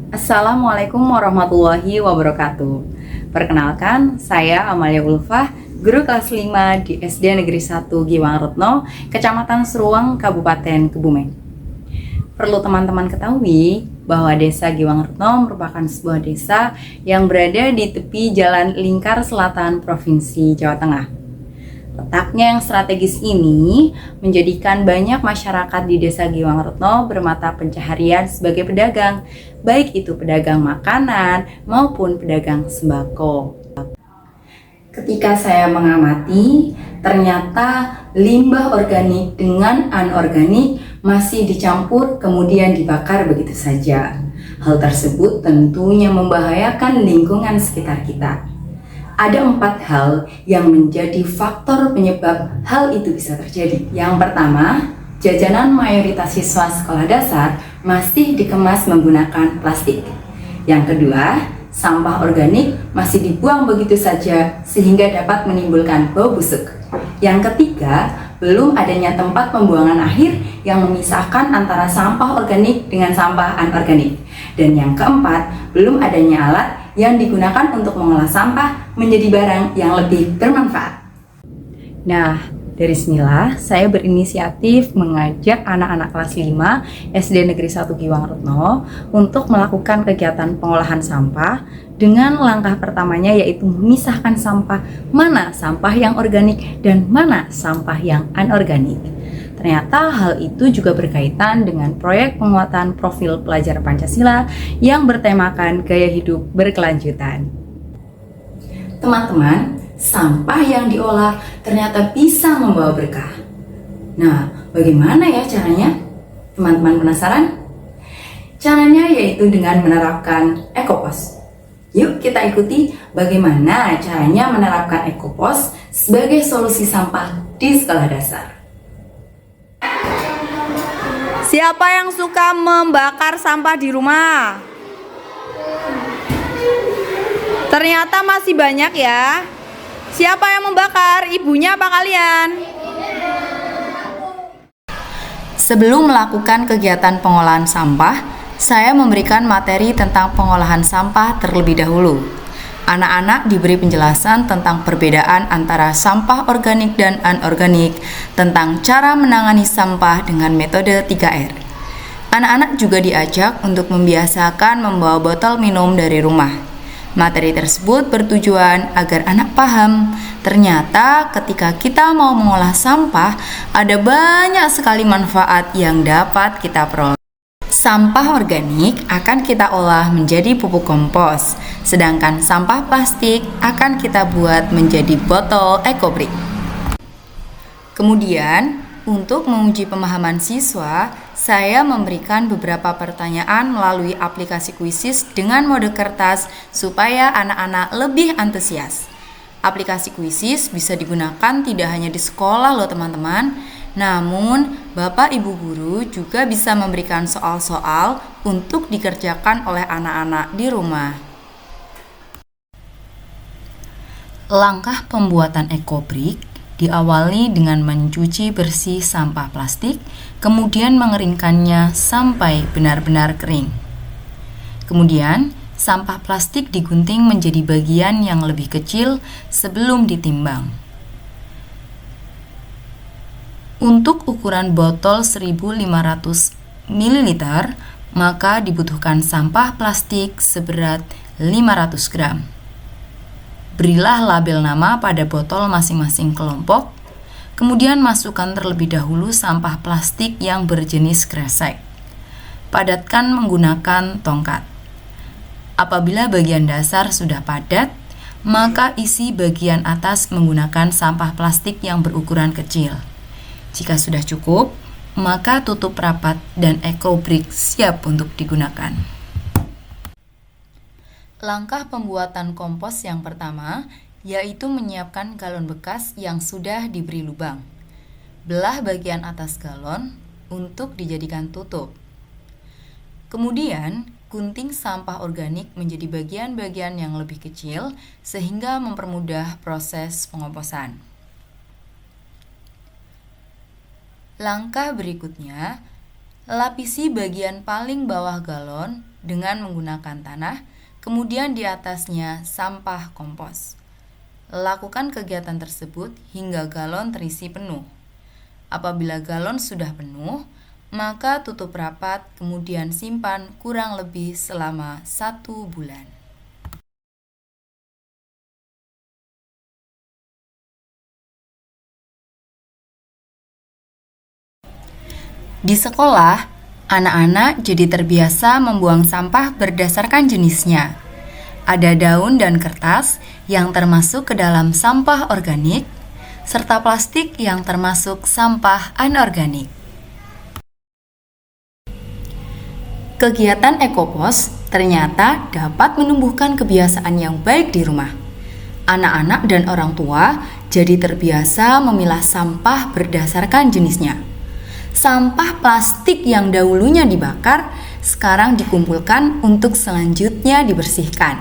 Assalamualaikum warahmatullahi wabarakatuh. Perkenalkan, saya Amalia Ulfah, guru kelas 5 di SD Negeri 1 Giwang Retno, Kecamatan Seruang, Kabupaten Kebumen. Perlu teman-teman ketahui bahwa Desa Giwang Retno merupakan sebuah desa yang berada di tepi Jalan Lingkar Selatan Provinsi Jawa Tengah. Letaknya yang strategis ini menjadikan banyak masyarakat di Desa Giwang Retno bermata pencaharian sebagai pedagang, baik itu pedagang makanan maupun pedagang sembako. Ketika saya mengamati, ternyata limbah organik dengan anorganik masih dicampur kemudian dibakar begitu saja. Hal tersebut tentunya membahayakan lingkungan sekitar kita. Ada 4 hal yang menjadi faktor penyebab hal itu bisa terjadi. Yang pertama, jajanan mayoritas siswa sekolah dasar masih dikemas menggunakan plastik. Yang kedua, sampah organik masih dibuang begitu saja sehingga dapat menimbulkan bau busuk. Yang ketiga, belum adanya tempat pembuangan akhir yang memisahkan antara sampah organik dengan sampah anorganik. Dan yang keempat, belum adanya alat yang digunakan untuk mengolah sampah menjadi barang yang lebih bermanfaat. Nah, dari sinilah saya berinisiatif mengajak anak-anak kelas 5 SD Negeri 1 Giwang Retno untuk melakukan kegiatan pengolahan sampah dengan langkah pertamanya yaitu memisahkan sampah, mana sampah yang organik dan mana sampah yang anorganik. Ternyata hal itu juga berkaitan dengan proyek penguatan profil pelajar Pancasila yang bertemakan gaya hidup berkelanjutan. Teman-teman, sampah yang diolah ternyata bisa membawa berkah. Nah, bagaimana ya caranya? Teman-teman penasaran? Caranya yaitu dengan menerapkan EcoPOS. Yuk kita ikuti bagaimana caranya menerapkan EcoPOS sebagai solusi sampah di sekolah dasar. Siapa yang suka membakar sampah di rumah? Ternyata masih banyak ya. Siapa yang membakar? Ibunya apa kalian? Sebelum melakukan kegiatan pengolahan sampah, saya memberikan materi tentang pengolahan sampah terlebih dahulu. Anak-anak diberi penjelasan tentang perbedaan antara sampah organik dan anorganik, tentang cara menangani sampah dengan metode 3R. Anak-anak juga diajak untuk membiasakan membawa botol minum dari rumah. Materi tersebut bertujuan agar anak paham, ternyata ketika kita mau mengolah sampah, ada banyak sekali manfaat yang dapat kita peroleh. Sampah organik akan kita olah menjadi pupuk kompos, sedangkan sampah plastik akan kita buat menjadi botol EcoBrick. Kemudian, untuk menguji pemahaman siswa, saya memberikan beberapa pertanyaan melalui aplikasi Quizizz dengan mode kertas supaya anak-anak lebih antusias. Aplikasi Quizizz bisa digunakan tidak hanya di sekolah loh teman-teman, namun Bapak Ibu Guru juga bisa memberikan soal-soal untuk dikerjakan oleh anak-anak di rumah. Langkah pembuatan EcoBrick diawali dengan mencuci bersih sampah plastik, kemudian mengeringkannya sampai benar-benar kering. Kemudian, sampah plastik digunting menjadi bagian yang lebih kecil sebelum ditimbang. Untuk ukuran botol 1500 ml, maka dibutuhkan sampah plastik seberat 500 gram. Berilah label nama pada botol masing-masing kelompok, kemudian masukkan terlebih dahulu sampah plastik yang berjenis kresek. Padatkan menggunakan tongkat. Apabila bagian dasar sudah padat, maka isi bagian atas menggunakan sampah plastik yang berukuran kecil. Jika sudah cukup, maka tutup rapat dan EcoBrick siap untuk digunakan. Langkah pembuatan kompos yang pertama yaitu menyiapkan galon bekas yang sudah diberi lubang. Belah bagian atas galon untuk dijadikan tutup. Kemudian, gunting sampah organik menjadi bagian-bagian yang lebih kecil sehingga mempermudah proses pengomposan. Langkah berikutnya, Lapisi bagian paling bawah galon dengan menggunakan tanah, kemudian di atasnya sampah kompos. Lakukan kegiatan tersebut hingga galon terisi penuh. Apabila galon sudah penuh, maka tutup rapat, kemudian simpan kurang lebih selama 1 bulan. Di sekolah, anak-anak jadi terbiasa membuang sampah berdasarkan jenisnya. Ada daun dan kertas yang termasuk ke dalam sampah organik, serta plastik yang termasuk sampah anorganik. Kegiatan Ekopos ternyata dapat menumbuhkan kebiasaan yang baik di rumah. Anak-anak dan orang tua jadi terbiasa memilah sampah berdasarkan jenisnya. Sampah plastik yang dahulunya dibakar, sekarang dikumpulkan untuk selanjutnya dibersihkan.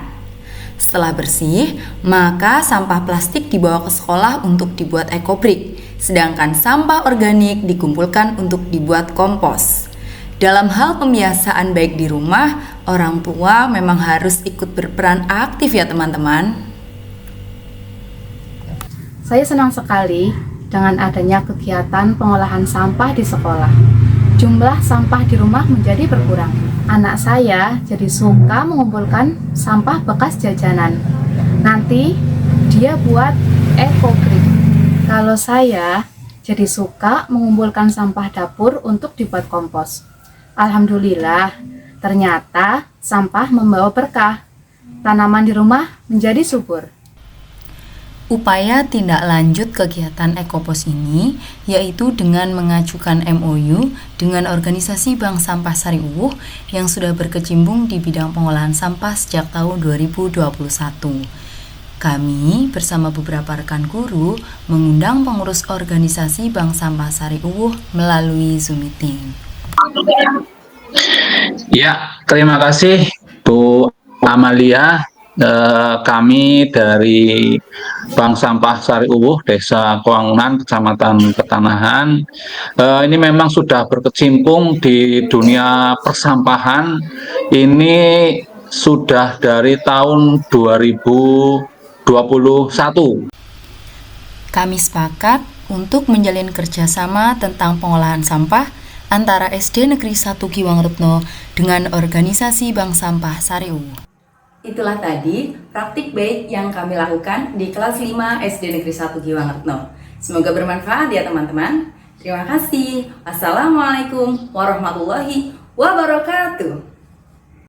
Setelah bersih, maka sampah plastik dibawa ke sekolah untuk dibuat ekobrik, sedangkan sampah organik dikumpulkan untuk dibuat kompos. Dalam hal pembiasaan baik di rumah, orang tua memang harus ikut berperan aktif ya teman-teman. Saya senang sekali dengan adanya kegiatan pengolahan sampah di sekolah. Jumlah sampah di rumah menjadi berkurang. Anak saya jadi suka mengumpulkan sampah bekas jajanan. Nanti dia buat ekobrik. Kalau saya jadi suka mengumpulkan sampah dapur untuk dibuat kompos. Alhamdulillah, ternyata sampah membawa berkah. Tanaman di rumah menjadi subur. Upaya tindak lanjut kegiatan Ekopos ini yaitu dengan mengajukan MOU dengan organisasi Bank Sampah Sari Uwuh yang sudah berkecimpung di bidang pengolahan sampah sejak tahun 2021. Kami bersama beberapa rekan guru mengundang pengurus organisasi Bank Sampah Sari Uwuh melalui Zoom meeting. Ya, terima kasih Bu Amalia. Kami dari Bank Sampah Sari Uwuh, Desa Kowangunan, Kecamatan Ketanahan, ini memang sudah berkecimpung di dunia persampahan. Ini sudah dari tahun 2021. Kami sepakat untuk menjalin kerjasama tentang pengolahan sampah antara SD Negeri 1 Giwangrutno dengan organisasi Bank Sampah Sari Uwuh. Itulah tadi praktik baik yang kami lakukan di kelas 5 SD Negeri 1 Giwangrutno. Semoga bermanfaat ya teman-teman. Terima kasih. Wassalamualaikum warahmatullahi wabarakatuh.